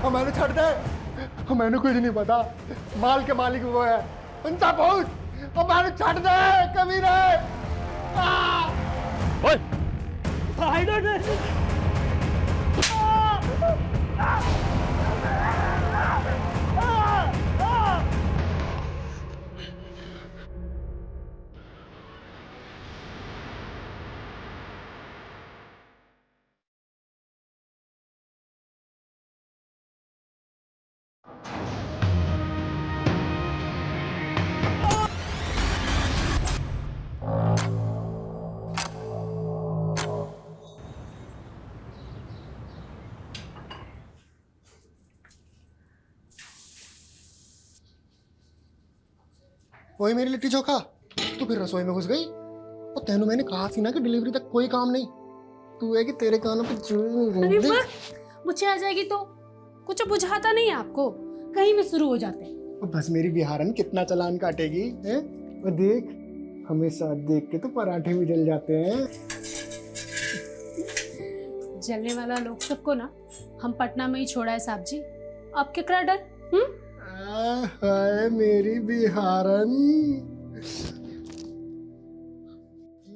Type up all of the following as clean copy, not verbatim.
मैंने छड़ दे। मैंने कुछ नहीं पता, माल के मालिक वो है, उनका पहुंच। मैंने छड़ दे कमीने। ओए वही मेरी लिट्टी चोखा, तू फिर रसोई में घुस गई। और तेनू मैंने कहा थी ना कि डिलीवरी तक कोई काम नहीं। तू है कि तेरे कानों पे अरे वाह, मुझे आ जाएगी तो कुछ बुझाता नहीं है आपको, कहीं भी शुरू हो जाते हैं। बस मेरी बिहारन कितना चालान काटेगी हैं? वो देख, हमेशा देख के तो पराठे भी जल जाते हैं। जलने वाला लोग सबको ना हम पटना में ही छोड़ा है साहब जी, आप क्या डर? हाय मेरी बिहारन,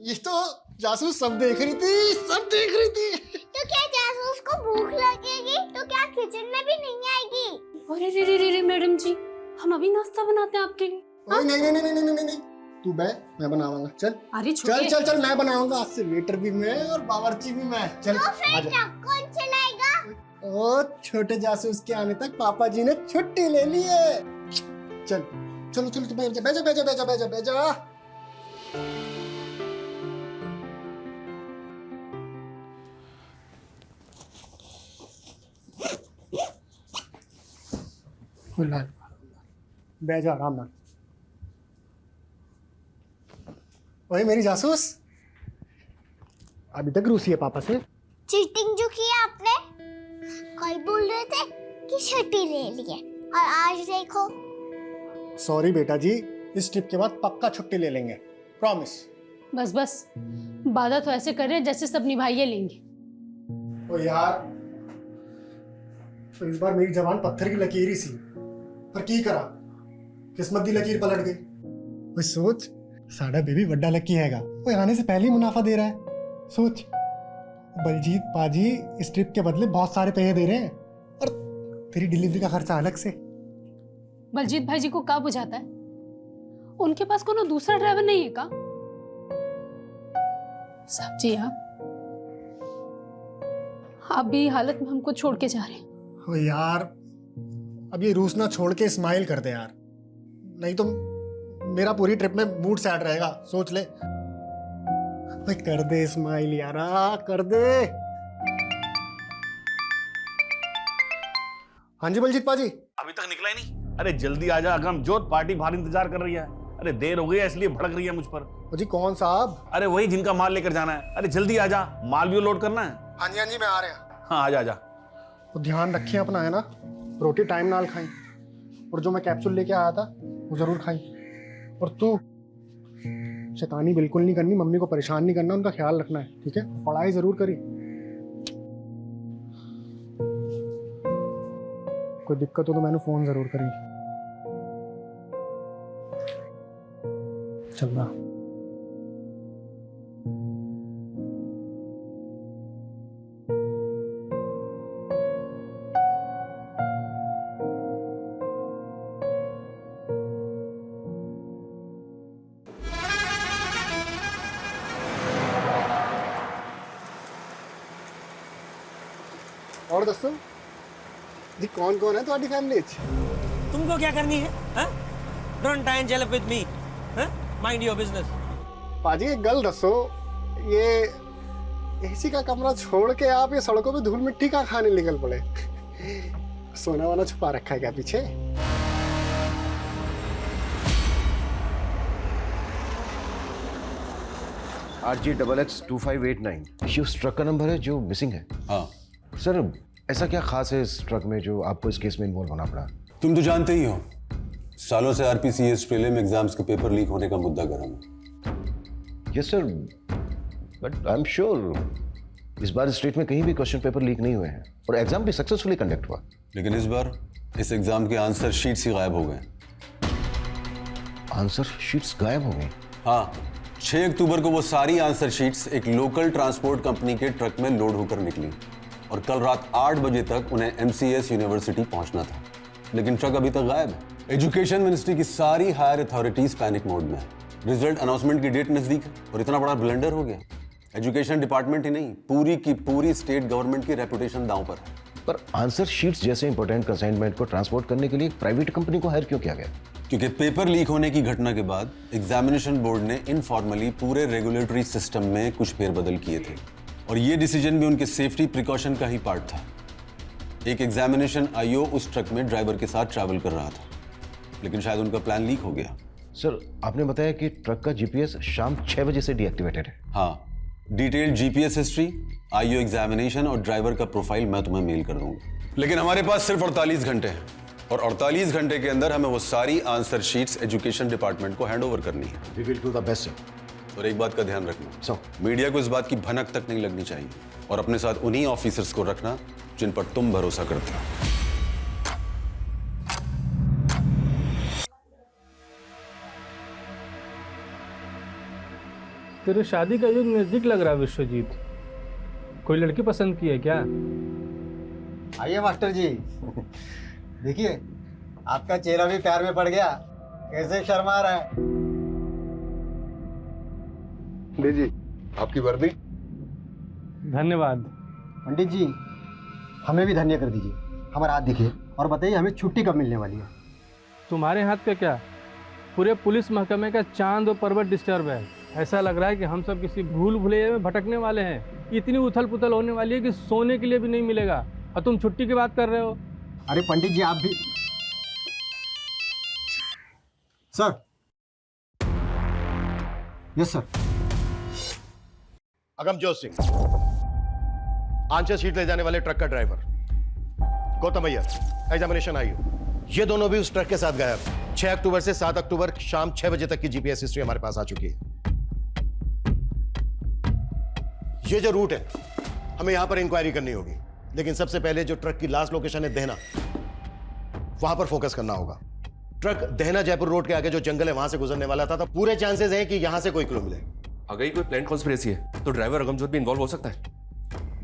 ये तो जासूस सब देख रही थी, सब देख रही थी। तो क्या जासूस को भूख लगेगी तो क्या किचन में भी नहीं आएगी? अरे रे रे रे रे मैडम जी, हम अभी नाश्ता बनाते हैं आपके लिए। नहीं नहीं नहीं नहीं नहीं नहीं, तू बै, मैं बनाऊंगा। चल अरे चल चल चल, मैं बनाऊंगा। आज से वेटर भी मैं और बावर्ची भी मैं। चल तो फिर आजा। ट्रक कौन चलाएगा? ओ छोटे जासूस के आने तक पापा जी ने छुट्टी ले ली है। चल चलो चलो, बैठ जा बैठ जा बैठ जा बैठ जा बैठ जा बैठ जा। बैठ जा आराम ਨਾਲ। ओए मेरी जासूस, अभी तक रूसी है पापा से। चीटिंग जो किया आपने, कल बोल रहे थे कि छुट्टी ले लिए और आज देखो। सॉरी बेटा जी, इस ट्रिप के बाद पक्का छुट्टी ले लेंगे, प्रॉमिस। बस बस, वादा तो ऐसे कर रहे हैं जैसे सब निभाइए लेंगे। ओ यार, तो इस बार मेरी जबान पत्थर की लकीर ही सी, पर की करा, किस्मत दी लकीर पलट गई। ओए सोच, साडा बेबी बड़ा लकी हैगा, वो आने से पहले ही मुनाफा दे रहा है। सोच, बलजीत पाजी इस ट्रिप के बदले बहुत सारे पैसे दे रहे हैं, और तेरी डिलीवरी का खर्चा अलग से। बलजीत भाई जी को क्या बुझाता है? उनके पास कोनो दूसरा ड्राइवर नहीं है का? साहब जी आप भी हालत में हमको छोड़ के जा रहे हैं। ओ यार, अब ये रूस ना छोड़ के स्माइल कर दे यार, नहीं तो मेरा पूरी ट्रिप में मूड सैड रहेगा। सोच ले भाई, कर दे स्माइल यारा, कर दे। हाँ जी बलजीत पाजी। अभी तक निकला ही नहीं? अरे जल्दी आ जा अगम जोत, पार्टी बाहर इंतजार कर रही है। अरे देर हो गई है इसलिए भड़क रही है मुझ पर। जी कौन साहब? अरे वही जिनका माल लेकर जाना है। अरे जल्दी आ जा, माल भी लोड करना है। हाँ जी मैं आ रहा हूँ। हाँ आ जा। तो ध्यान रखिए अपना, है ना, रोटी टाइम नाल खाई, और जो मैं कैप्सूल लेके आया था वो जरूर खाई। और तू शैतानी बिल्कुल नहीं करनी, मम्मी को परेशान नहीं करना, उनका ख्याल रखना है, ठीक है? पढ़ाई जरूर करी। कोई दिक्कत हो तो मैंने फोन जरूर करी। चल रहा। और दसो जी, कौन कौन है तुम्हारी फैमिली? तुमको क्या करनी है? Don't try and jail with me, mind your business. पाजी एक गल दसो, ये एसी का कमरा छोड़ के आप ये सड़कों पे धूल मिट्टी का खाने निकल पड़े? सोना वाना छुपा रखा है क्या पीछे? RG XX2589 ये उस ट्रक का नंबर है जो मिसिंग है। हाँ सर, ऐसा क्या खास है इस ट्रक में जो आपको इस केस में इन्वॉल्व होना पड़ा? तुम तो जानते ही हो, सालों से RPCS प्रीलिम एग्जाम्स के पेपर लीक होने का मुद्दा गर्म है। Yes sir, but I am sure इस बार स्टेट में कहीं भी क्वेश्चन पेपर लीक नहीं हुए हैं और एग्जाम भी सक्सेसफुली कंडक्ट हुआ। लेकिन इस बार इस एग्जाम के आंसर शीट्स ही गायब हो गए। आंसर शीट्स गायब हो गई? हाँ, 6 अक्टूबर को वो सारी आंसर शीट्स एक लोकल ट्रांसपोर्ट कंपनी के ट्रक में लोड होकर निकली और कल रात 8 बजे तक उन्हें MCS यूनिवर्सिटी पहुंचना था, लेकिन ट्रक अभी तक गायब है। एजुकेशन मिनिस्ट्री की सारी हायर अथॉरिटीज पैनिक मोड में है। रिजल्ट अनाउंसमेंट की डेट नजदीक है और इतना बड़ा ब्लंडर हो गया। एजुकेशन डिपार्टमेंट ही नहीं, पूरी की पूरी स्टेट गवर्नमेंट की रेपुटेशन दांव पर है। पर आंसर शीट्स जैसे इंपॉर्टेंट कंसाइनमेंट को ट्रांसपोर्ट करने के लिए एक प्राइवेट कंपनी को हायर क्यों किया गया? क्योंकि पेपर लीक होने की घटना के बाद एग्जामिनेशन बोर्ड ने इनफॉर्मली पूरे रेगुलेटरी सिस्टम में कुछ फेरबदल किए थे और ये डिसीजन भी उनके सेफ्टी प्रिकॉशन का ही पार्ट था। एक एग्जामिनेशन IO उस ट्रक में ड्राइवर के साथ ट्रैवल कर रहा था, लेकिन शायद उनका प्लान लीक हो गया। सर, आपने बताया कि ट्रक का GPS शाम 6 बजे से डीएक्टिवेटेड है। हाँ, detailed GPS history, IO examination और ड्राइवर का प्रोफाइल मैं तुम्हें मेल कर दूंगा। लेकिन हमारे पास सिर्फ 48 घंटे हैं और 48 घंटे के अंदर हमें वो सारी आंसर शीट्स एजुकेशन डिपार्टमेंट को हैंड ओवर करनी है। We will do the best sir. और एक बात का ध्यान रखना, सर, मीडिया को इस बात की भनक तक नहीं लगनी चाहिए और अपने साथ उन्हीं ऑफिसर्स को रखना जिन पर तुम भरोसा करते हो। तेरे शादी का युग नजदीक लग रहा है विश्वजीत। कोई लड़की पसंद की है क्या? आइए मास्टर जी, देखिए आपका चेहरा भी प्यार में पड़ गया। कैसे शर्मा रहा है। लीजिए आपकी वर्दी। धन्यवाद। पंडित जी, हमें भी धन्य कर दीजिए। हमारा हाथ दिखिए और बताइए हमें छुट्टी कब मिलने वाली है। तुम्हारे हाथ का क्या, पूरे पुलिस महकमे का चांद और पर्वत डिस्टर्ब है। ऐसा लग रहा है कि हम सब किसी भूल भुलैया में भटकने वाले हैं। इतनी उथल पुथल होने वाली है कि सोने के लिए भी नहीं मिलेगा और तुम छुट्टी की बात कर रहे हो। अरे पंडित जी, आप भी। Sir. Yes sir. Agamjot Singh, answer sheet ले जाने वाले ट्रक का driver. Gautam Iyer, examination IO। ये दोनों भी उस ट्रक के साथ गायब। 6 अक्टूबर से 7 अक्टूबर शाम 6 बजे तक की GPS हिस्ट्री हमारे पास आ चुकी है। ये जो रूट है, हमें यहां पर इंक्वायरी करनी होगी, लेकिन सबसे पहले जो ट्रक की लास्ट लोकेशन है देहना, वहां पर फोकस करना होगा। ट्रक देहना जयपुर रोड के आगे जो जंगल है वहां से गुजरने वाला था, तो पूरे चांसेस हैं कि यहां से कोई क्लू मिले। अगर ये कोई प्लान कॉन्स्पिरेसी है तो ड्राइवर अगमजोत भी इन्वॉल्व हो सकता है।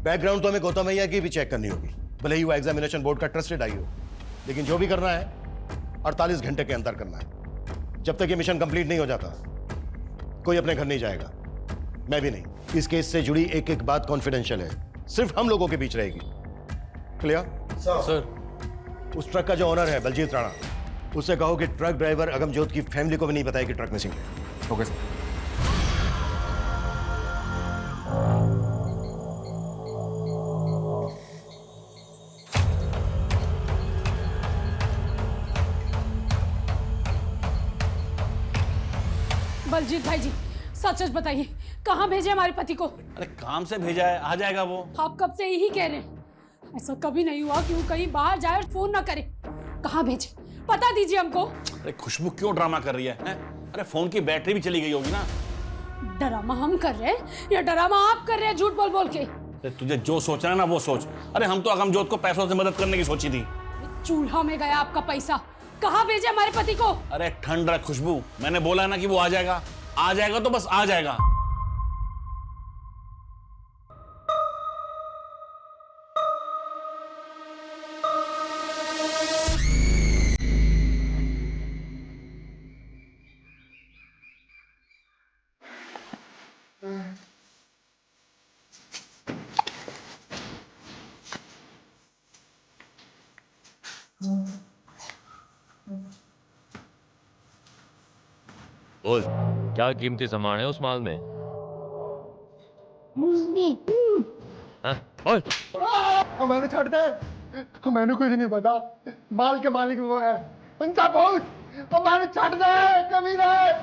बैकग्राउंड तो हमें गौतम अय्यर की भी चेक करनी होगी, भले ही वो एग्जामिनेशन बोर्ड का ट्रस्टेड IO, लेकिन जो भी करना है 48 घंटे के अंदर करना है। जब तक ये मिशन कंप्लीट नहीं हो जाता कोई अपने घर नहीं जाएगा, मैं भी नहीं। इस केस से जुड़ी एक एक बात कॉन्फिडेंशियल है, सिर्फ हम लोगों के बीच रहेगी। Clear sir. उस ट्रक का जो ऑनर है बलजीत राणा, उससे कहो कि ट्रक ड्राइवर अगमजोत की फैमिली को भी नहीं बताया कि ट्रक मिसिंग है। Okay sir. बलजीत भाई जी, सच सच बताइए, कहाँ भेजे हमारे पति को? अरे काम से भेजा है, आ जाएगा वो। आप कब से यही कह रहे हैं। ऐसा कभी नहीं हुआ कि वो कहीं बाहर जाए और फोन ना करे। कहाँ भेजे, पता दीजिए हमको। अरे खुशबू क्यों ड्रामा कर रही है? अरे फोन की बैटरी भी चली गई होगी ना। ड्रामा हम कर रहे हैं या ड्रामा आप कर रहे हैं झूठ बोल बोल के? अरे तुझे जो सोचना है ना वो सोच। अरे हम तो अगमजोत को पैसों से मदद करने की सोची थी। चूल्हा में गया आपका पैसा। कहाँ भेजे हमारे पति को? अरे ठंड रख खुशबू, मैंने बोला ना कि वो आ जाएगा। आ जाएगा तो बस आ जाएगा। बोल, क्या कीमती सामान है उस माल में? हाँ? बोल। मैंने छोड़ दे, मैंने कुछ नहीं पता। माल के मालिक वो है, उनका बोल। मैंने छोड़ दे, कभी नहीं।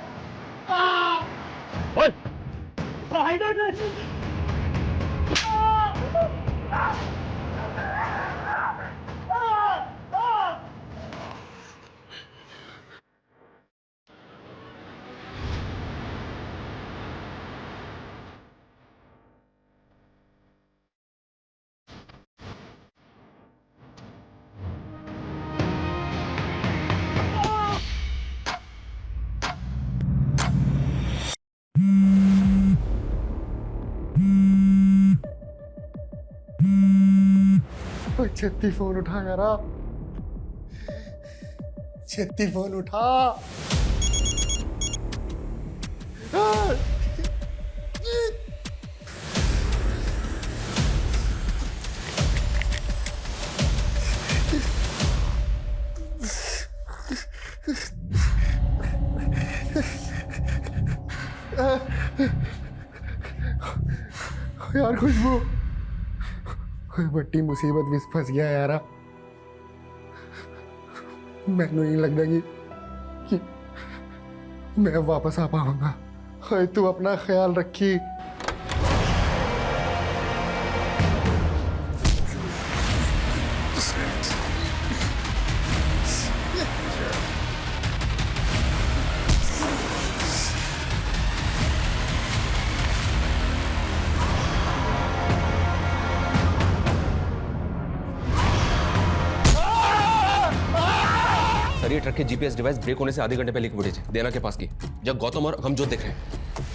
ओए छेती फोन उठा यारा, छेती फोन उठा। यार खुशबू, बड़ी मुसीबत विच फंस गया यारा। मैनू नहीं लगता कि मैं वापस आ पाऊंगा। तू अपना ख्याल रखी। सर, ये ट्रक के जीपीएस डिवाइस ब्रेक होने से आधे घंटे पहले की फुटेज है, देना के पास की, जब गौतम और अगमजोत देख रहे हैं।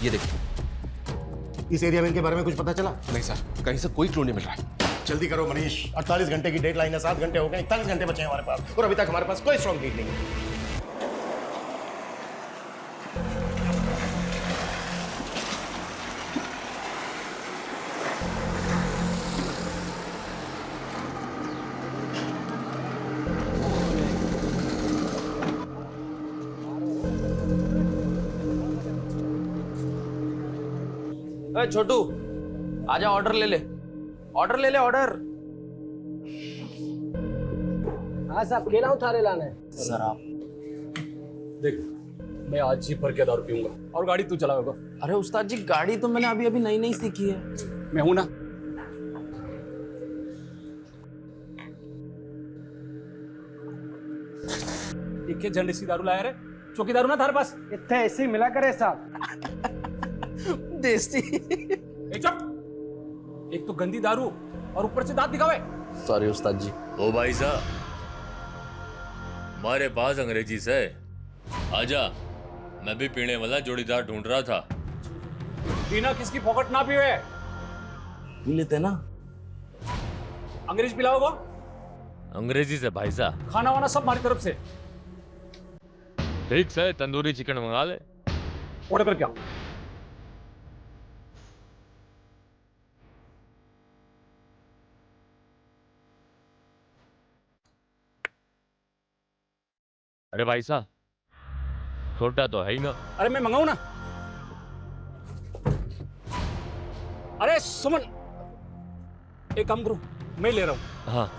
ये देखिए। इस एरिया में इनके बारे में कुछ पता चला? नहीं सर, कहीं से कोई क्लू नहीं मिल रहा है। जल्दी करो मनीष, 48 घंटे की डेडलाइन है, 7 घंटे हो गए, 41 घंटे बचे हैं हमारे पास, और अभी तक हमारे पास कोई स्ट्रॉन्ग लीड नहीं है। छोटू, आजा, ऑर्डर ले ले, ऑर्डर ले ले, ऑर्डर। हाँ साहब, केला उठारे लाना है सर आप देख, मैं आज ही भर के दारू पीऊंगा और गाड़ी तू चलाओगा। अरे उस्ताद जी, गाड़ी तो मैंने अभी अभी नई नई सीखी है। मैं हूं ना। एक झंडे सी दारू लाया रे, चौकी दारू ना थारे पास इतने ऐसे ही मिला करे साहब। देसी। चुप, एक तो गंदी दारू और ऊपर से दांत दिखावे। सॉरी उस्ताद जी। ओ भाई साहब, हमारे पास अंग्रेजी से आजा, मैं भी पीने वाला जोड़ीदार ढूंढ रहा था। बिना किसकी पॉकेट ना पीवे। पी लेते ना। अंग्रेजी पिलाओगे? अंग्रेजी से भाई साहब। खाना वाना सब हमारी तरफ से। ठीक से तंदूरी चिकन मंगा ले। ऑर्डर कर क्या? अरे भाई साहब, छोटा तो है ही ना। अरे मैं मंगाऊं ना। अरे सुमन, एक काम करो, मैं ले रहा हूं। हाँ।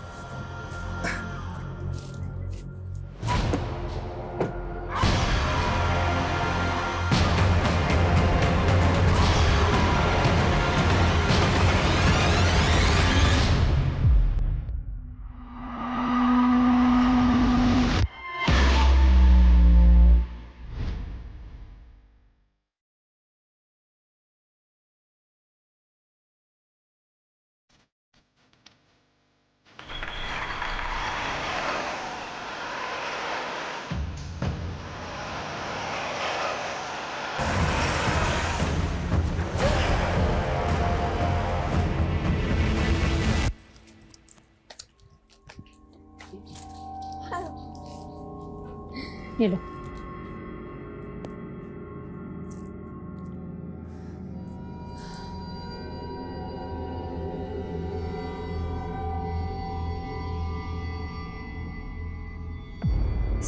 ये लो।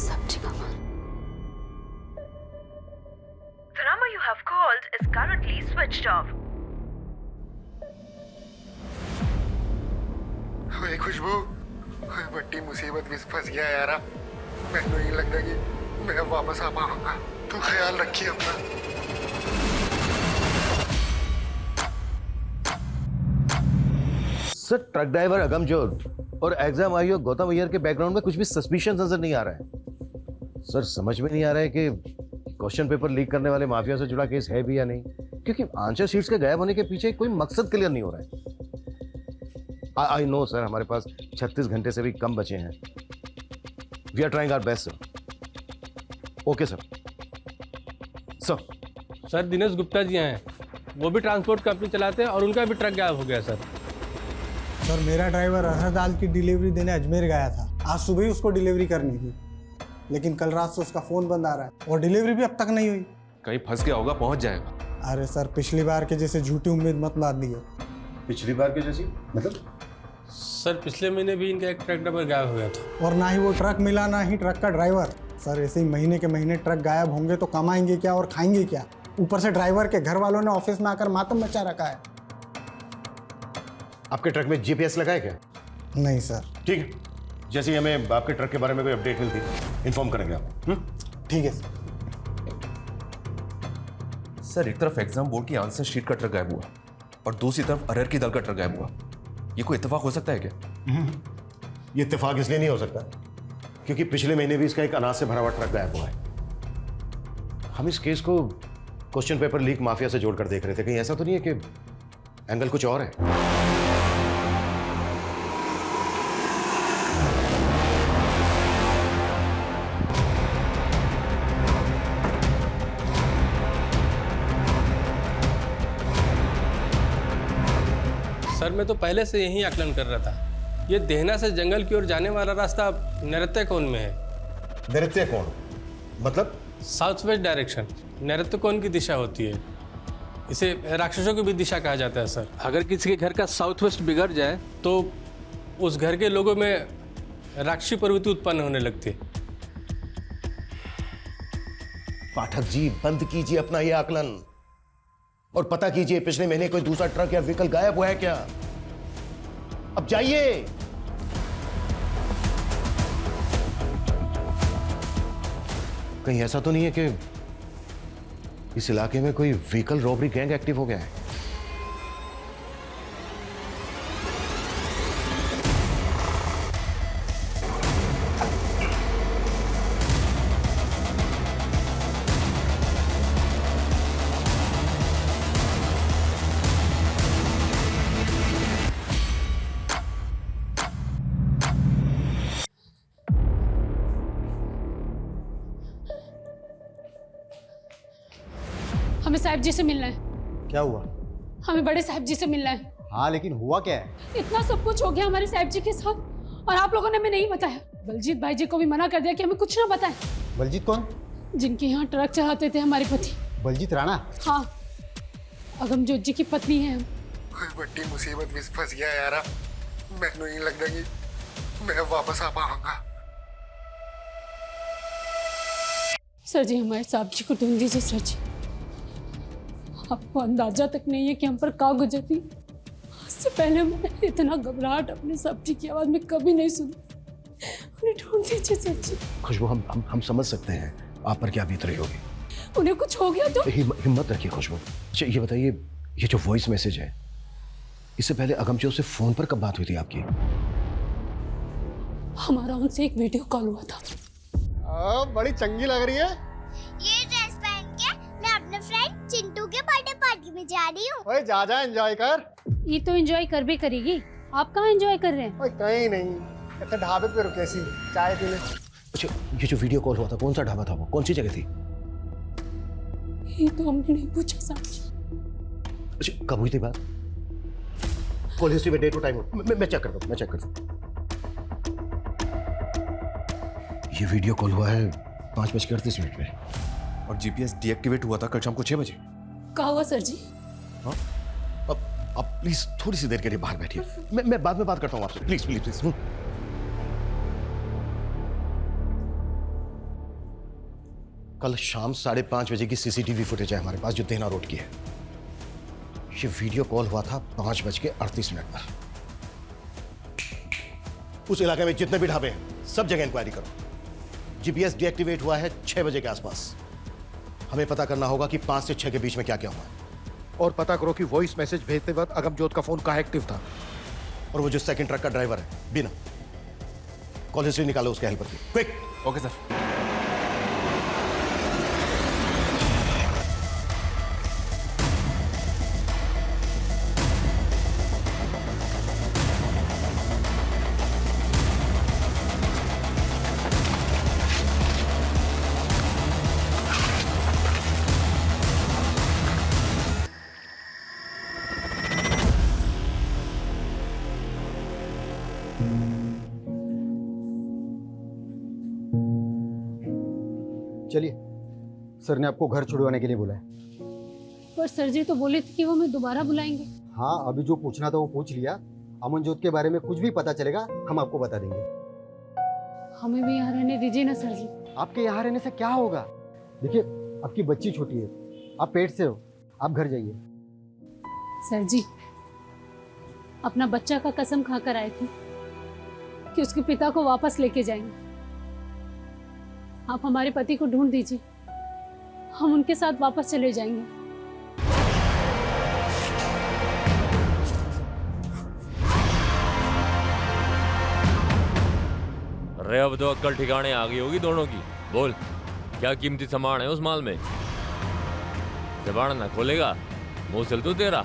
सब्जी कमा। The number you have called is currently switched off. ओए खुशबू, ओए बड़ी मुसीबत में फंस गया यारा। मैनू नहीं लगता कि मैं वापस आ पाऊंगा। तू ख्याल रखिए अपना। सर, ट्रक ड्राइवर अगमजोत और एग्जाम आईओ गौतम अय्यर के बैकग्राउंड में कुछ भी सस्पिशियस नजर नहीं आ रहा है। सर, समझ में नहीं आ रहा है कि क्वेश्चन पेपर लीक करने वाले माफिया से जुड़ा केस है भी या नहीं, क्योंकि आंसर शीट्स के गायब होने के पीछे कोई मकसद क्लियर नहीं हो रहा है। आई नो सर, हमारे पास 36 घंटे से भी कम बचे हैं। We are trying our best sir. Okay sir. Sir, Dinesh Gupta ji हैं, वो भी ट्रांसपोर्ट कंपनी चलाते हैं और उनका भी ट्रक गायब हो गया सर। सर मेरा ड्राइवर अरहर दाल की डिलीवरी देने अजमेर गया था। आज सुबह ही उसको डिलीवरी करनी थी, लेकिन कल रात से उसका फ़ोन बंद आ रहा है और डिलीवरी भी अब तक नहीं हुई। कहीं फंस गया होगा, पहुंच जाएगा। अरे सर पिछली बार के जैसे झूठी उम्मीद मत बांधिए। पिछली बार के जैसी मतलब? सर पिछले महीने भी इनका एक ट्रक ड्राइवर गायब हो गया था। और ना ही वो ट्रक मिला ना ही ट्रक का ड्राइवर। सर ऐसे ही महीने के महीने ट्रक गायब होंगे तो कमाएंगे क्या और खाएंगे क्या? ऊपर से ड्राइवर के घर वालों ने ऑफिस में आकर मातम मचा रखा है। आपके ट्रक में जीपीएस लगा है क्या? नहीं सर। ठीक है, जैसे ही हमें आपके ट्रक के बारे में कोई अपडेट मिलती इन्फॉर्म करेंगे आप। ठीक है सर। सर एक तरफ एग्जाम बोर्ड की आंसर शीट का ट्रक गायब हुआ और दूसरी तरफ अरहर की दाल का ट्रक गायब हुआ। ये कोई इत्तेफाक हो सकता है क्या? ये इत्तेफाक इसलिए नहीं हो सकता क्योंकि पिछले महीने भी इसका एक अनाज से भरा हुआ ट्रक गायब हुआ है। हम इस केस को क्वेश्चन पेपर लीक माफिया से जोड़कर देख रहे थे। कहीं ऐसा तो नहीं है कि एंगल कुछ और है? सर मैं तो पहले से यही आकलन कर रहा था। ये देहना से जंगल की ओर जाने वाला रास्ता नृत्यकोण में है। नृत्यकोण मतलब? साउथ वेस्ट डायरेक्शन नृत्यकोण की दिशा होती है। इसे राक्षसों की भी दिशा कहा जाता है सर। अगर किसी के घर का साउथ वेस्ट बिगड़ जाए तो उस घर के लोगों में राक्षसी प्रवृत्ति उत्पन्न होने लगती है। पाठक जी बंद कीजिए अपना ये आकलन और पता कीजिए पिछले महीने कोई दूसरा ट्रक या व्हीकल गायब हुआ है क्या? अब जाइए। कहीं ऐसा तो नहीं है कि इस इलाके में कोई व्हीकल रॉबरी गैंग एक्टिव हो गया है? हमें साहब जी से मिलना है। क्या हुआ? हमें बड़े साहब जी से मिलना है। हाँ लेकिन हुआ क्या है? इतना सब कुछ हो गया हमारे साहब जी के साथ और आप लोगों ने हमें नहीं बताया। बलजीत भाई जी को भी मना कर दिया कि हमें कुछ ना बताएं। बलजीत कौन? जिनके यहाँ ट्रक चलाते थे हमारे पति। बलजीत राणा? हाँ, अगमजोत जी की पत्नी है हम। बड़ी मुसीबत में फंस गया यार। मैंने नहीं लगता कि मैं वापस आ पाऊंगा। सर जी हमारे साहब जी को ढूंढ दीजिए सर जी। आपको अंदाजा तक नहीं है कि हम पर का गुजरती। इससे पहले मैं इतना घबराहट अपने साहब जी की आवाज में कभी नहीं सुनी। उन्हें ढूंढ दीजिए सर जी। खुशबू हम समझ सकते हैं आप पर क्या बीत रही होगी। उन्हें कुछ हो गया तो? हिम्मत रखिए खुशबू। अच्छा ये बताइए, ये जो वॉइस मैसेज है इससे पहले अगमजोत से फोन पर कब बात हुई थी आपकी? हमारा उनसे एक वीडियो कॉल हुआ था। बड़ी चंगी लग रही है। ये ड्रेस पहन के मैं अपने फ्रेंड चिंटू के बर्थडे पार्टी में जा रही हूँ। ओए जा एंजॉय कर। ये तो एंजॉय कर भी करेगी। आप कहाँ एंजॉय कर रहे हैं? ओए कहीं नहीं, ऐसे ढाबे पे रुके सी चाय पीने। अच्छा ये जो वीडियो कॉल हुआ था कौन सा ढाबा था वो? कौन सी जगह थी? ये तो हमने नहीं पूछा साहब जी। अच्छा कब हुई थी बात? कॉल हिस्ट्री में डेट और टाइम मैं चेक करता हूँ। ये वीडियो कॉल हुआ है 5:38 में और जीपीएस डीएक्टिवेट हुआ था कल शाम को 6 बजे। कहा हुआ सर जी? हाँ? अब प्लीज थोड़ी सी देर के लिए बाहर बैठिए। मैं बाद में बात करता हूँ आपसे। Please please please. कल शाम 5:30 बजे की सीसीटीवी फुटेज है हमारे पास जो देना रोड की है। ये वीडियो कॉल हुआ था 5:38 पर। उस इलाके में जितने भी ढाबे हैं सब जगह इंक्वायरी करो। जीपीएस डीएक्टिवेट हुआ है 6 बजे के आसपास। हमें पता करना होगा कि 5 से 6 के बीच में क्या क्या हुआ है। और पता करो कि वॉइस मैसेज भेजते वक्त अगमजोत का फोन कहाँ एक्टिव था और वो जो सेकंड ट्रक का ड्राइवर है बिना। कॉल हिस्ट्री निकालो उसके हेल्पर की। क्विक। Okay sir. चलिए, सर ने आपको घर छुड़वाने के लिए बोला है। पर सर जी तो बोले थे कि वो हमें दोबारा बुलाएंगे। हाँ, अभी जो पूछना था वो पूछ लिया। अमनजोत के बारे में कुछ भी पता चलेगा हम आपको बता देंगे। हमें भी यहाँ रहने दीजिए ना सर जी। आपके यहाँ रहने से क्या होगा? देखिए, आपकी बच्ची छोटी है, आप पेट से हो, आप घर जाइए। सर जी, अपना बच्चा का कसम खाकर आए थे कि उसके पिता को वापस लेके जाएंगे। आप हमारे पति को ढूंढ दीजिए, हम उनके साथ वापस चले जाएंगे। अरे अब तो अक्ल ठिकाने आ गई होगी दोनों की। बोल, क्या कीमती सामान है उस माल में? जबान ना खोलेगा, मुंह सिल तू तेरा।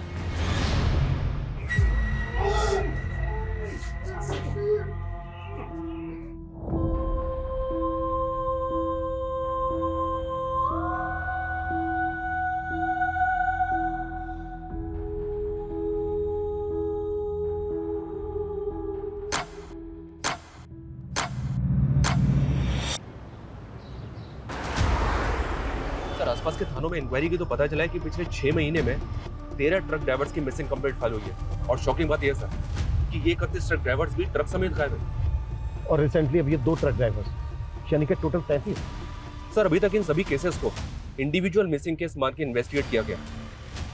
आसपास के थानों में इंक्वायरी की तो पता चला है कि पिछले 6 महीने में 13 ट्रक ड्राइवर्स की मिसिंग कंप्लेंट फाइल हुई है। और शॉकिंग बात यह सर कि ये 31 ट्रक ड्राइवर्स भी ट्रक समेत गायब हैं। और रिसेंटली अभी ये 2 ट्रक ड्राइवर्स, यानी कि टोटल 33। सर, अभी तक इन सभी केसेस को इंडिविजुअल मिसिंग केस मान के इन्वेस्टिगेट किया गया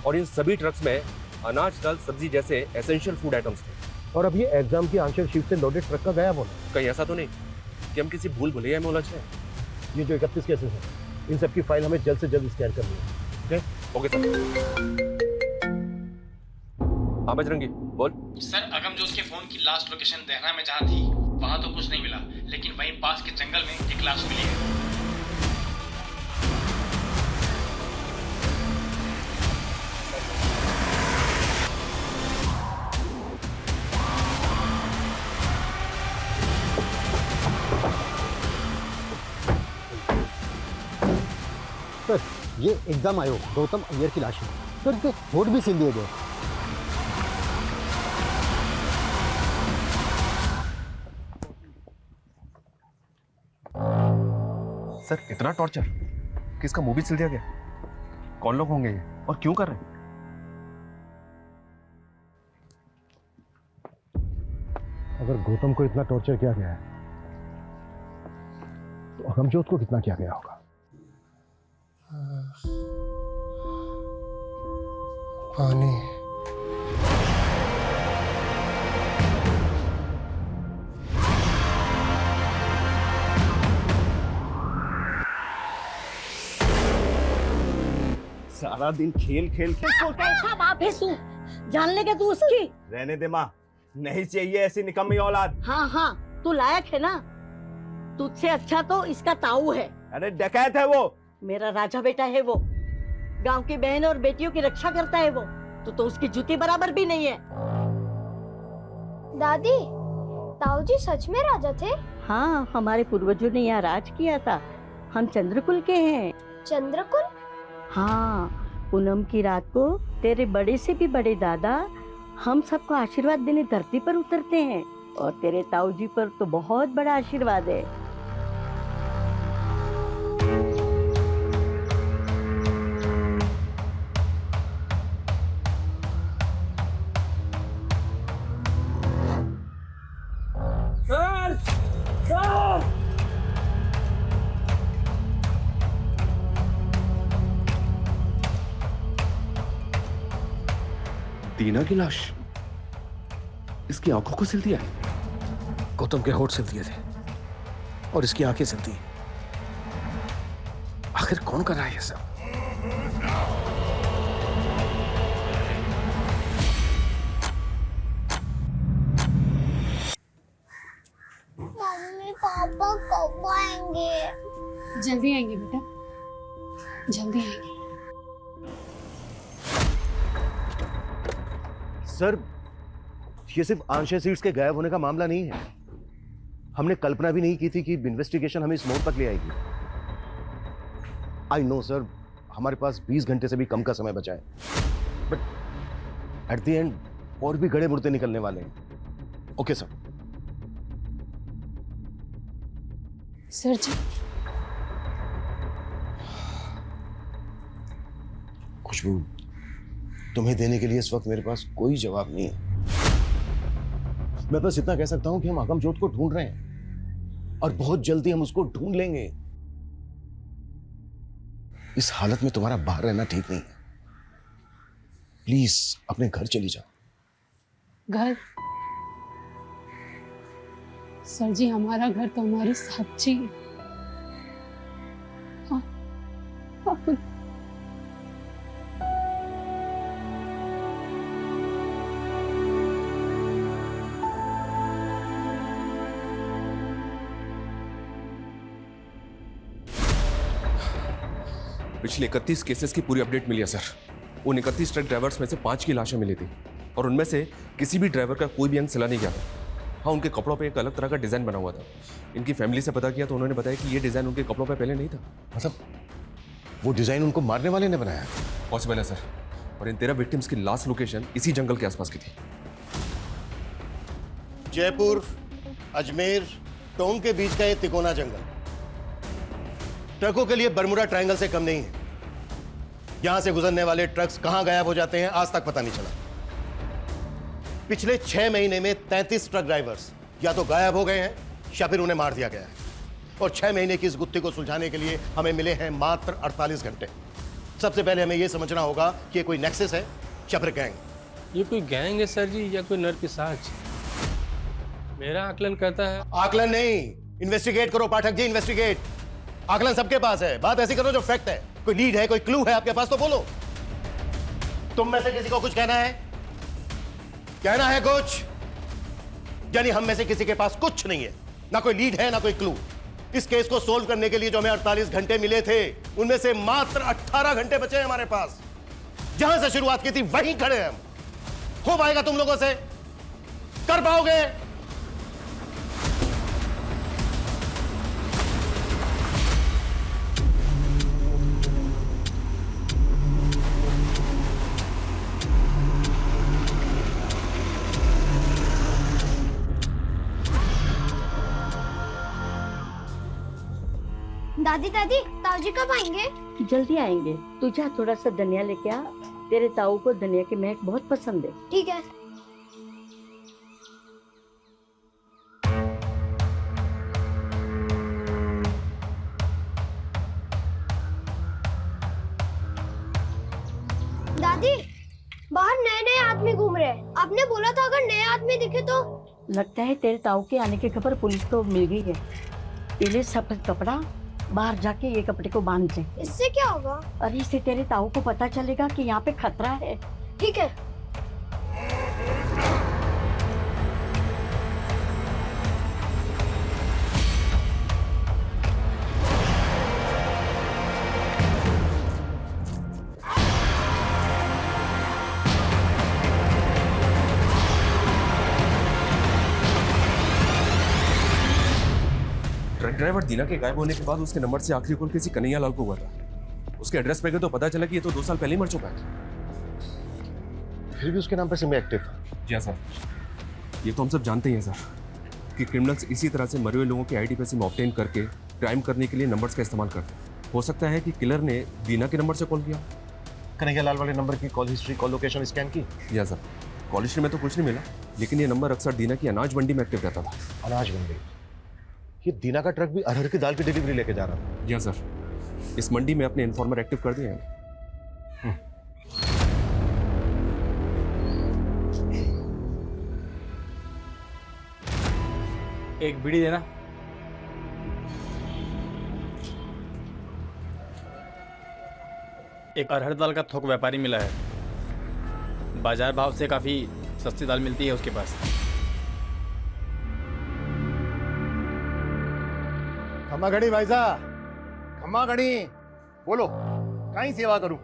और इन सभी ट्रक्स में अनाज, दाल, सब्जी जैसे एसेंशियल फूड आइटम्स थे। और अब ये एग्जाम की आंसर शीट से लोडेड ट्रक का गायब होना। कहीं ऐसा तो नहीं कि हम किसी भूल भुलैया में उलझे हैं? ये जो 31 केसेस हैं, इन सब की फाइल हमें जल्द से जल्द स्कैन करनी है। Okay sir. हाँ बजरंगी, बोल। सर, अगमजोत के फोन की लास्ट लोकेशन देहरा में जहाँ थी वहाँ तो कुछ नहीं मिला, लेकिन वहीं पास के जंगल में एक लाश मिली है। सर, ये एग्जाम आयोग गौतम अय्यर की लाश है। सर, इनके होठ भी सिल दिए गए। सर, इतना टॉर्चर किसका मुंह भी सिल दिया गया? कौन लोग होंगे ये और क्यों कर रहे हैं? अगर गौतम को इतना टॉर्चर किया गया है तो अगमजोत को कितना किया गया होगा? पानी। सारा दिन खेल खेल के कैसा बाप है तू? जान लेगा तू उसकी? रहने दे माँ, नहीं चाहिए ऐसी निकम्मी औलाद। हाँ हाँ, तू लायक है ना। तुझसे अच्छा तो इसका ताऊ है। अरे डकैत है वो। मेरा राजा बेटा है वो। गांव की बहन और बेटियों की रक्षा करता है वो। तो उसकी जूती बराबर भी नहीं है। दादी, ताऊ जी सच में राजा थे? हाँ, हमारे पूर्वजों ने यहाँ राज किया था। हम चंद्रकुल के हैं। चंद्रकुल? हाँ, पूनम की रात को तेरे बड़े से भी बड़े दादा हम सबको आशीर्वाद देने धरती पर उतरते हैं और तेरे ताऊ जी पर तो बहुत बड़ा आशीर्वाद है। दीना की लाश, इसकी आंखों को सिल दिया है। गौतम के होठ सिल दिए थे और इसकी आंखें सिल दी। आखिर कौन कर रहा है ये सब? मम्मी पापा कब आएंगे? जल्दी आएंगे बेटा, जल्दी आएंगे। सर, ये सिर्फ आंशिक सीट्स के गायब होने का मामला नहीं है। हमने कल्पना भी नहीं की थी कि इन्वेस्टिगेशन हमें इस मोड़ तक ले आएगी। आई नो सर, हमारे पास 20 घंटे से भी कम का समय बचा है, बट एट द एंड और भी गड़े मुर्दे निकलने वाले हैं। Okay sir. सर जी, खुशबू, तुम्हें देने के लिए इस वक्त मेरे पास कोई जवाब नहीं है। मैं बस इतना कह सकता हूं कि हम अगमजोत को ढूंढ रहे हैं और बहुत जल्दी हम उसको ढूंढ लेंगे। इस हालत में तुम्हारा बाहर रहना ठीक नहीं है। प्लीज अपने घर चली जाओ। घर? सर जी, हमारा घर तो हमारी साक्षी है। आप पिछले 31 केसेस की पूरी अपडेट मिली है सर। उन 31 ट्रक ड्राइवर्स में से 5 की लाशें मिली थी और उनमें से किसी भी ड्राइवर का कोई भी अंग सिला नहीं गया था। हाँ, उनके कपड़ों पे एक अलग तरह का डिज़ाइन बना हुआ था। इनकी फैमिली से पता किया तो उन्होंने बताया कि ये डिज़ाइन उनके कपड़ों पे पहले नहीं था। मतलब वो डिज़ाइन उनको मारने वाले ने बनाया? पॉसिबल है सर। और इन 13 विक्टिम्स की लास्ट लोकेशन इसी जंगल के आसपास की थी। जयपुर, अजमेर, टोंक के बीच का ये तिकोना जंगल ट्रकों के लिए बरमुडा ट्रायंगल से कम नहीं है। यहां से गुजरने वाले ट्रक्स कहां गायब हो जाते हैं आज तक पता नहीं चला। पिछले 6 महीने में 33 ट्रक ड्राइवर्स या तो गायब हो गए हैं या फिर उन्हें मार दिया गया है। और 6 महीने की इस गुत्थी को सुलझाने के लिए हमें मिले हैं मात्र 48 घंटे। सबसे पहले हमें यह समझना होगा कि ये कोई नेक्सस है या फिर गैंग। ये कोई गैंग है सर जी या कोई नरपिशाच? मेरा आकलन कहता है। आकलन नहीं, इन्वेस्टिगेट करो पाठक जी, इन्वेस्टिगेट। आकलन सबके पास है, बात ऐसी करो जो फैक्ट है। कोई लीड है, कोई क्लू है आपके पास तो बोलो। तुम में से किसी को कुछ कहना है? कहना है कुछ? यानी हम में से किसी के पास कुछ नहीं है, ना कोई लीड है ना कोई क्लू। इस केस को सोल्व करने के लिए जो हमें 48 घंटे मिले थे उनमें से मात्र 18 घंटे बचे हैं हमारे पास। जहां से शुरुआत की थी वहीं खड़े हैं हम। हो पाएगा तुम लोगों से? कर पाओगे? दादी दादी, ताऊजी कब आएंगे? जल्दी आएंगे। तू जा थोड़ा सा धनिया लेके आ, तेरे ताऊ को धनिया की महक बहुत पसंद है। ठीक है। दादी, बाहर नए नए आदमी घूम रहे हैं। आपने बोला था अगर नए आदमी दिखे तो। लगता है तेरे ताऊ के आने की खबर पुलिस को मिल गई है। पहले सफेद कपड़ा बाहर जाके ये कपड़े को बांध ले। इससे क्या होगा? अरे इससे तेरे ताऊ को पता चलेगा कि यहाँ पे खतरा है। ठीक है। ट्रक ड्राइवर दीना के गायब होने के बाद उसके नंबर से आखिरी कॉल किसी कन्हैया लाल को हुआ था। उसके एड्रेस पे गए तो पता चला कि ये तो 2 साल पहले ही मर चुका है। फिर भी उसके नाम पर सिम एक्टिव था। जी सर, ये तो हम सब जानते ही हैं सर कि क्रिमिनल्स इसी तरह से मरे हुए लोगों के आईडी पे सिम ऑब्टेन करके क्राइम करने के लिए नंबर्स का इस्तेमाल करते हैं। हो सकता है कि किलर ने दीना के नंबर से कॉल किया। कन्हैया लाल वाले नंबर की call history, call location scan की? या सर, कॉल हिस्ट्री में तो कुछ नहीं मिला, लेकिन ये नंबर अक्सर दीना की अनाज मंडी में एक्टिव रहता था। अनाज मंडी? ये दीना का ट्रक भी अरहर की दाल की डिलीवरी लेके जा रहा था। जी सर, इस मंडी में अपने इन्फॉर्मर एक्टिव कर दिए हैं। एक बीड़ी देना। एक अरहर दाल का थोक व्यापारी मिला है। बाजार भाव से काफी सस्ती दाल मिलती है उसके पास। खम्मा घड़ी भाई साहब, खम्मा घड़ी। बोलो, कहीं सेवा करूं?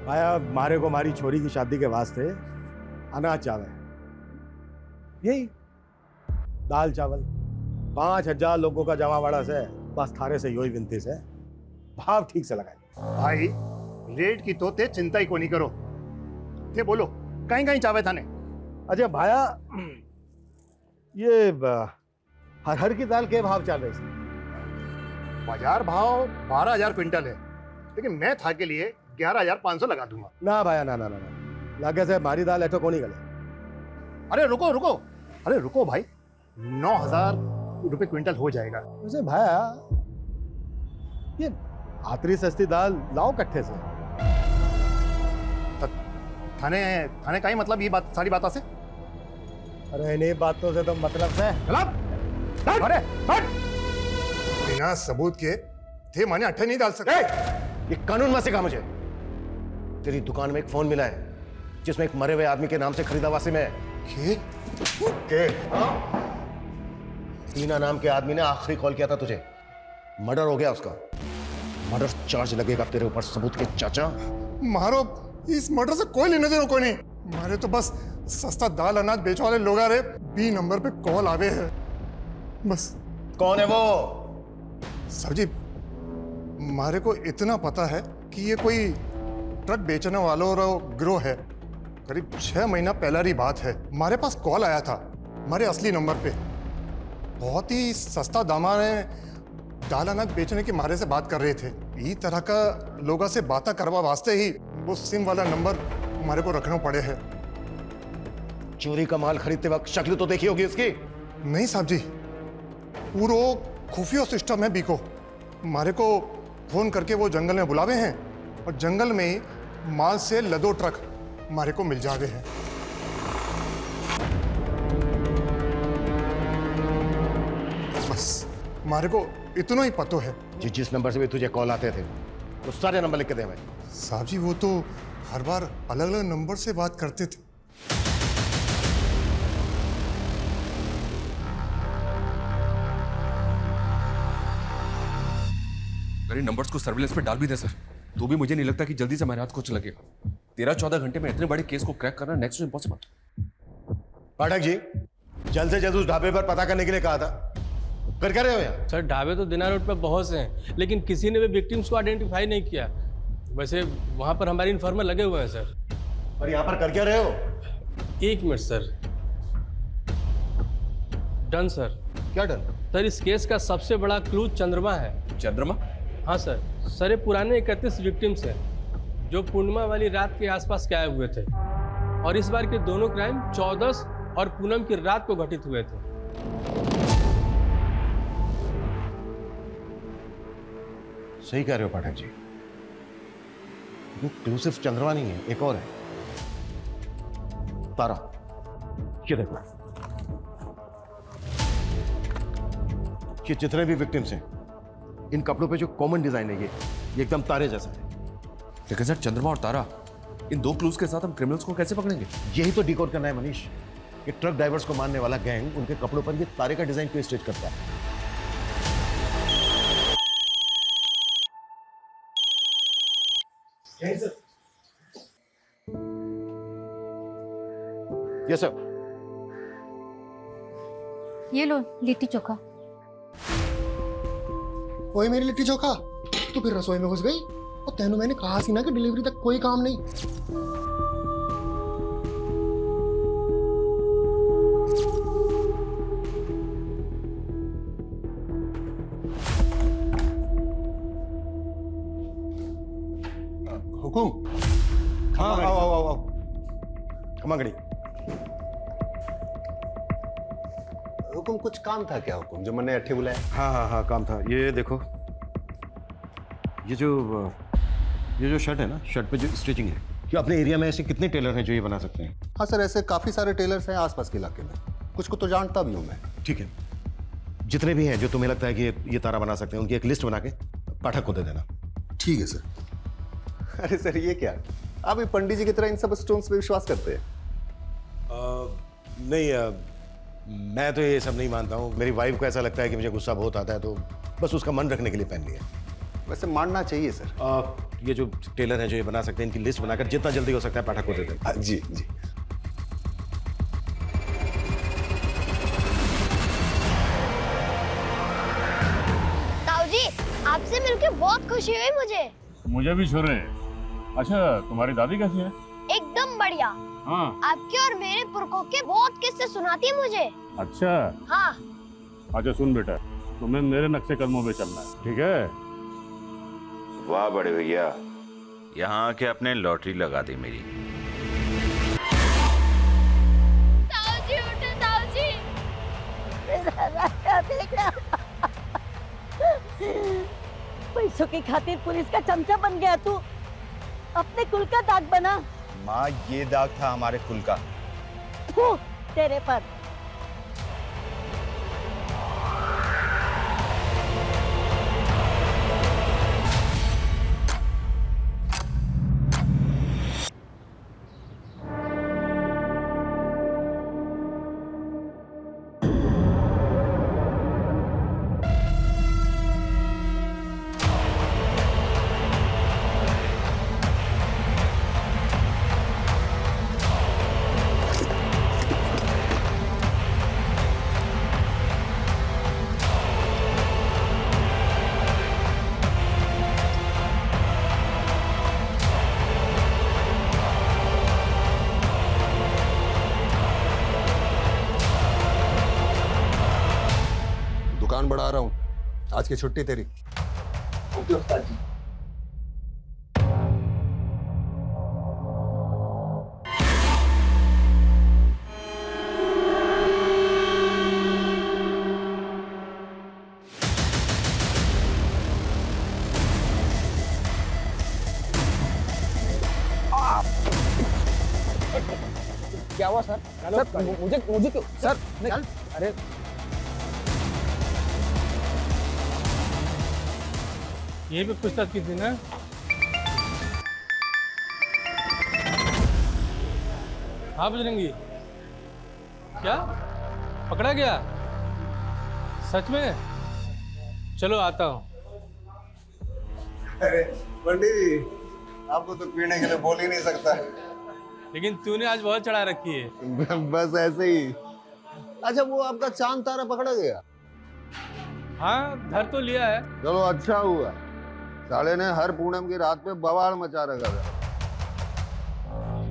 भाया मारे को मारी छोरी की शादी के वास्ते अनाज चावल, यही दाल चावल 5000 लोगों का जमावाड़ा से बस थारे से योही विनती से भाव ठीक से लगाए। भाई रेट की तो ते चिंता ही को नहीं करो। ते बोलो कहीं कहीं चावे थाने? अच्छा भाया, ये हर की दाल के भाव चल रहे थे? बाजार भाव 12000 क्विंटल है, लेकिन मैं था के लिए 11,500 लगा दूंगा। ना भाया ना ना ना ना, लागे से हमारी दाल ऐठो को नहीं गले। अरे रुको रुको, अरे रुको भाई, 9,000 रुपए क्विंटल हो जाएगा। वैसे भाया ये आतरी सस्ती दाल लाओ कट्ठे से। थाने थाने का ही मतलब ये बात सारी बातों से? अरे नहीं बातों से तो मतलब से अरे हट! बिना सबूत के थे माने अट्ठे नहीं डाल सकते। ये कानून मत सिखा मुझे। तेरी दुकान में एक फोन मिला है जिसमें एक मरे हुए आदमी के नाम से खरीदा वासिम है। के? टीना नाम के आदमी ने आखिरी कॉल किया था तुझे। मर्डर हो गया उसका। मर्डर चार्ज लगेगा तेरे ऊपर सबूत के चाचा। मारो, इस मर्डर से कोई लेने देना कोई नहीं। मारे तो बस सस्ता दाल अनाज बेचने वाले लोग आ रहे, बी नंबर पे कॉल आवे है बस। कौन है वो? सर जी, मारे को इतना पता है कि ये कोई ट्रक बेचने वालों का गिरोह है। करीब 6 महीना पहला की बात है, हमारे पास कॉल आया था हमारे असली नंबर पे। बहुत ही सस्ता दामा में दाल अनाज बेचने के मारे से बात कर रहे थे। इस तरह का लोगों से बातें करवा वास्ते ही वो सिम वाला नंबर हमारे को रखना पड़े है। चोरी का माल खरीदते वक्त शक्ल तो देखी होगी उसकी। नहीं साहब जी, पूरा खुफिया सिस्टम है बीको। हमारे को फोन करके वो जंगल में बुलावे हैं और जंगल में ही माल से लदो ट्रक हमारे को मिल जावे हैं। बस हमारे को इतना ही पतो है। जिस नंबर से भी तुझे कॉल आते थे वो सारे नंबर लिख के दे भाई। साहब जी वो तो हर बार अलग अलग नंबर से बात करते थे। अरे नंबर्स को सर्विलेंस पे डाल भी दे सर, तो भी मुझे नहीं लगता कि जल्दी से हमारे हाथ कुछ लगेगा। 13-14 घंटे में इतने बड़े केस को क्रैक करना next to impossible. Pathak ji, जल्द से जल्द उस ढाबे पर पता करने के लिए कहा था, कर क्या रहे हो यहाँ? सर ढाबे तो दिनार रोड पर बहुत से हैं, लेकिन किसी ने भी विक्टिम्स को आइडेंटिफाई नहीं किया। वैसे वहाँ पर हमारे इन्फॉर्मर लगे हुए हैं सर। और यहाँ पर कर क्या रहे हो? 1 मिनट सर। Done sir. क्या डन? सर इस केस का सबसे बड़ा क्लू चंद्रमा है। चंद्रमा? हाँ सर। सर ये पुराने 31 विक्टिम्स हैं जो पूर्णिमा वाली रात के आसपास गायब हुए थे, और इस बार के दोनों क्राइम 14 और पूनम की रात को घटित हुए थे। सही कह रहे हो पाठक जी, वो क्लू सिर्फ चंद्रमा नहीं है, एक और है, तारा। ये देखो, ये जितने भी विक्टिम्स हैं, इन कपड़ों पे जो कॉमन डिजाइन है ये एकदम तारे जैसा है। लेकिन सर चंद्रमा और तारा, इन 2 क्लूज के साथ हम क्रिमिनल्स को कैसे पकड़ेंगे? यही तो डिकोड करना है मनीष, कि ट्रक ड्राइवर्स को मारने वाला गैंग उनके कपड़ों पर ये तारे का डिजाइन क्यों स्टिच करता है। Yes sir. ये लो लिट्टी चोखा। वही मेरी लिट्टी चोखा, तू फिर रसोई में घुस गई। और तेनू मैंने कहा सी ना कि डिलीवरी तक कोई काम नहीं। हुकुम। हाँ आओ खमागड़ी। हुकुम, कुछ काम था क्या हुकुम, जो मैंने अट्ठे बुलाया? हाँ काम था। ये देखो, ये जो शर्ट है ना, शर्ट पे जो स्टिचिंग है, कि अपने एरिया में ऐसे कितने टेलर हैं जो ये बना सकते हैं? हाँ सर, ऐसे काफ़ी सारे टेलर्स हैं आसपास के इलाके में, कुछ को तो जानता भी हूँ मैं। ठीक है, जितने भी हैं जो तुम्हें लगता है कि ये तारा बना सकते हैं, उनकी एक लिस्ट बना के पाठक को दे देना। ठीक है सर। अरे सर ये क्या, आप भी पंडित जी की तरह इन सब स्टोन्स पे विश्वास करते हैं? नहीं, मैं तो ये सब नहीं मानता हूँ। मेरी वाइफ को ऐसा लगता है कि मुझे गुस्सा बहुत आता है, तो बस उसका मन रखने के लिए पहन लिया। वैसे मानना चाहिए सर। ये जो टेलर हैं जो ये बना सकते हैं, इनकी लिस्ट बनाकर जितना जल्दी हो सकता है पाठक को दे देना। जी जी। ताऊ जी, आपसे मिलकर बहुत खुशी हुई मुझे भी छोरे। अच्छा, तुम्हारी दादी कैसी है? एकदम बढ़िया। हाँ। आपके और मेरे पुरखों के बहुत किस्से सुनाती है मुझे। अच्छा। हाँ। अच्छा सुन बेटा, तुम्हें मेरे नक्शे कदमों पे चलना है, ठीक है? वाह बड़े भैया, यहाँ आके अपने लॉटरी लगा दी मेरी। ताऊजी उठो ताऊजी। पैसों की खातिर पुलिस का चमचा बन गया तू, अपने कुल का दाग बना। माँ ये दाग था हमारे कुल का। फू, तेरे पर। दुकान बढ़ा रहा हूँ, आज की छुट्टी तेरी। ओके उस्ताद जी। क्या हुआ सर? सर मुझे क्यों सर? अरे यही पे पूछताछ की थी ना? हाँ बजरंगी, क्या पकड़ा गया? सच में? चलो आता हूँ। अरे पंडित जी, आपको तो पीने के लिए बोल ही नहीं सकता। लेकिन तूने आज बहुत चढ़ा रखी है। बस ऐसे ही। अच्छा वो आपका चांद तारा पकड़ा गया? हाँ धर तो लिया है। चलो अच्छा हुआ, साले ने हर पूनम की रात पे बवाल मचा रखा था।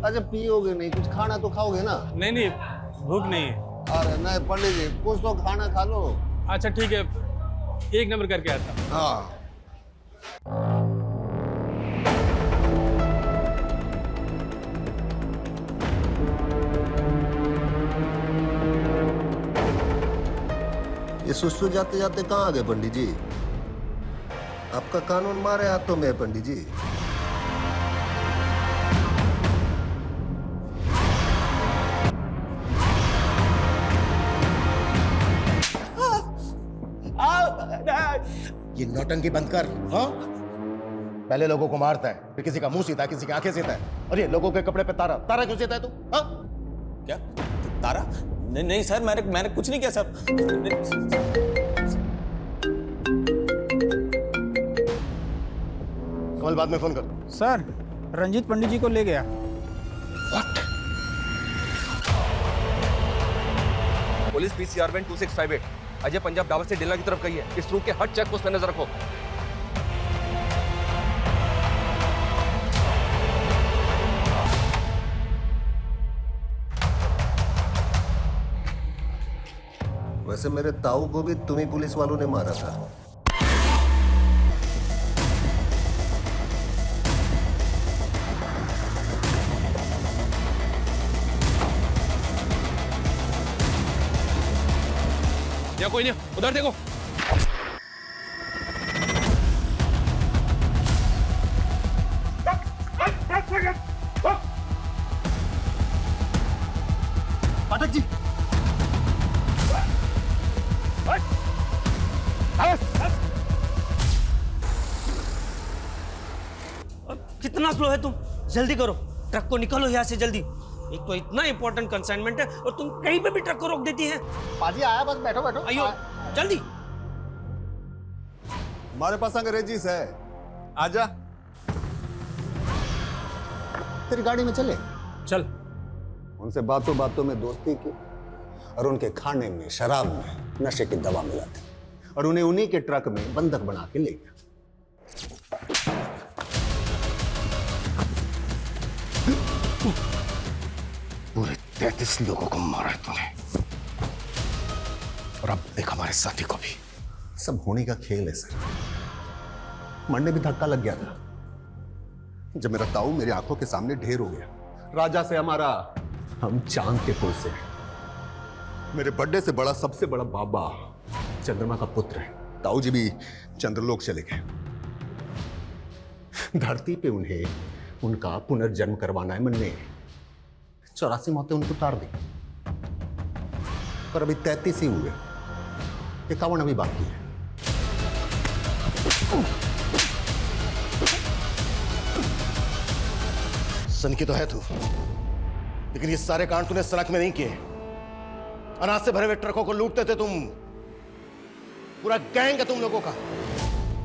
अच्छा पियोगे नहीं, कुछ खाना तो खाओगे ना? नहीं नहीं भूख नहीं है। अरे नहीं पंडित जी, कुछ तो खाना खा लो। अच्छा ठीक है, एक नंबर करके आता हूँ। हाँ ये सुस्तु जाते जाते कहाँ आ गए पंडित जी? आपका कानून मारे हाथों में है पंडित जी। ये नौटंकी बंद कर। हाँ पहले लोगों को मारता है, फिर किसी का मुंह सीता है, किसी की आंखें सीता है, और ये लोगों के कपड़े पे तारा तारा क्यों सीता है तू? हाँ क्या तारा? नहीं नहीं सर, मैंने कुछ नहीं किया सर। कमल बाद में फोन कर। सर रंजीत पंडित जी को ले गया। Police PCR van 2658 Ajay Punjab Dabur से डेला की तरफ गई है। इस रूट के हर चेक पोस्ट पे नजर रखो। वैसे मेरे ताऊ को भी तुम्ही पुलिस वालों ने मारा था। या कोई नहीं, उधर देखो। पाठक जी कितना स्लो है तुम? जल्दी करो, ट्रक को निकालो यहाँ से जल्दी। एक तो इतना इंपॉर्टेंट कंसाइनमेंट है और तुम कहीं पे भी ट्रक को रोक देती हैं। पाजी आया, बस बैठो बैठो। आइयो जल्दी। हमारे पास अंग्रेजीस है, आजा। तेरी गाड़ी में चले? चल। उनसे बातों बातों में दोस्ती की और उनके खाने में, शराब में नशे की दवा मिलाते और उन्हें उन्हीं के ट्रक में बंधक बना के ले गया। पूरे 33 लोगों को मारा तूने, और अब देख हमारे साथी को भी। सब होने का खेल है सर। मरने भी धक्का लग गया था, जब मेरा ताऊ मेरी आंखों के सामने ढेर हो गया। राजा से हमारा, हम चांद के कुल से। मेरे बर्थडे से बड़ा, सबसे बड़ा बाबा चंद्रमा का पुत्र है। ताऊ जी भी चंद्रलोक चले गए। धरती पे उन्हें उनका पुनर्जन्म करवाना है मन ने। 84 मौतें उनको उतार दी, पर अभी 33 ही हुए, 51 अभी बाकी है। सन की तो है तू, लेकिन ये सारे कांड तूने सड़क में नहीं किए। अनाज से भरे हुए ट्रकों को लूटते थे तुम। पूरा गैंग है तुम लोगों का।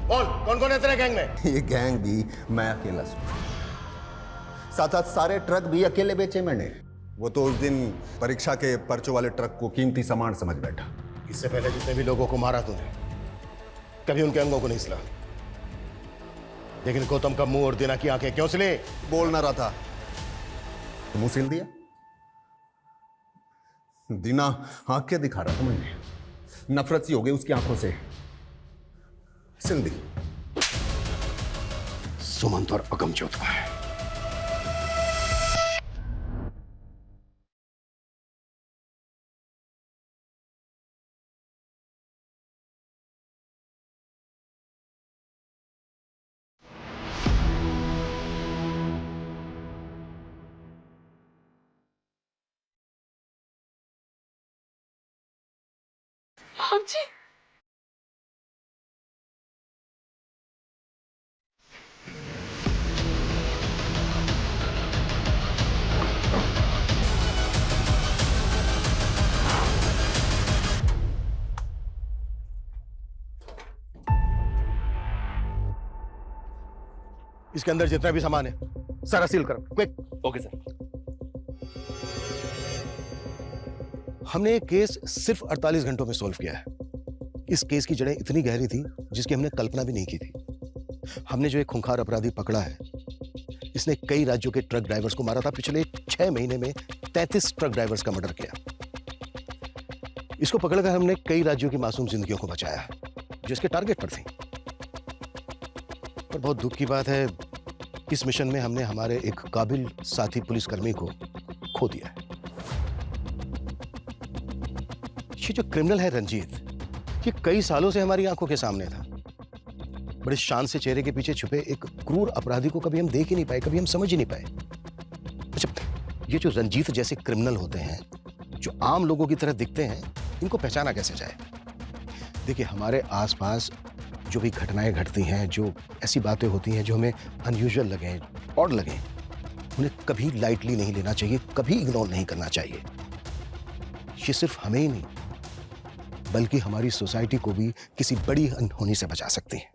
कौन कौन है तेरे गैंग में? ये गैंग भी मैं अकेला हूं। साथ साथ सारे ट्रक भी अकेले बेचे मैंने। वो तो उस दिन परीक्षा के पर्चों वाले ट्रक को कीमती सामान समझ बैठा। इससे पहले जितने भी लोगों को मारा तूने, कभी उनके अंगों को नहीं सिला। लेकिन गौतम का मुंह और दीना की आंखें क्यों सिले? बोल ना रहा था तो मुंह सिल दिया। दीना आंखें दिखा रहा था, मैंने नफरत सी हो गई उसकी आंखों से, सिल दी। सुमंत और अगमजोत का है। हाँ जी। इसके अंदर जितना भी सामान है सारा सील करो, क्विक। Okay sir. हमने ये केस सिर्फ 48 घंटों में सॉल्व किया है। इस केस की जड़ें इतनी गहरी थी जिसकी हमने कल्पना भी नहीं की थी। हमने जो एक खूंखार अपराधी पकड़ा है, इसने कई राज्यों के ट्रक ड्राइवर्स को मारा था। पिछले 6 महीने में 33 ट्रक ड्राइवर्स का मर्डर किया। इसको पकड़कर हमने कई राज्यों की मासूम जिंदगियों को बचाया जो इसके टारगेट पर थी। पर बहुत दुख की बात है, इस मिशन में हमने हमारे एक काबिल साथी पुलिसकर्मी को खो दिया है। ये जो क्रिमिनल है रंजीत, ये कई सालों से हमारी आंखों के सामने था। बड़े शान से चेहरे के पीछे छुपे एक क्रूर अपराधी को कभी हम देख ही नहीं पाए, कभी हम समझ ही नहीं पाए। अच्छा, ये जो रंजीत जैसे क्रिमिनल होते हैं, जो आम लोगों की तरह दिखते हैं, इनको पहचाना कैसे जाए? देखिए, हमारे आसपास जो भी घटनाएं घटती हैं, जो ऐसी बातें होती हैं जो हमें अनयूजुअल लगे, ऑड लगे, उन्हें कभी लाइटली नहीं लेना चाहिए, कभी इग्नोर नहीं करना चाहिए। ये सिर्फ हमें ही नहीं बल्कि हमारी सोसाइटी को भी किसी बड़ी अनहोनी से बचा सकती है।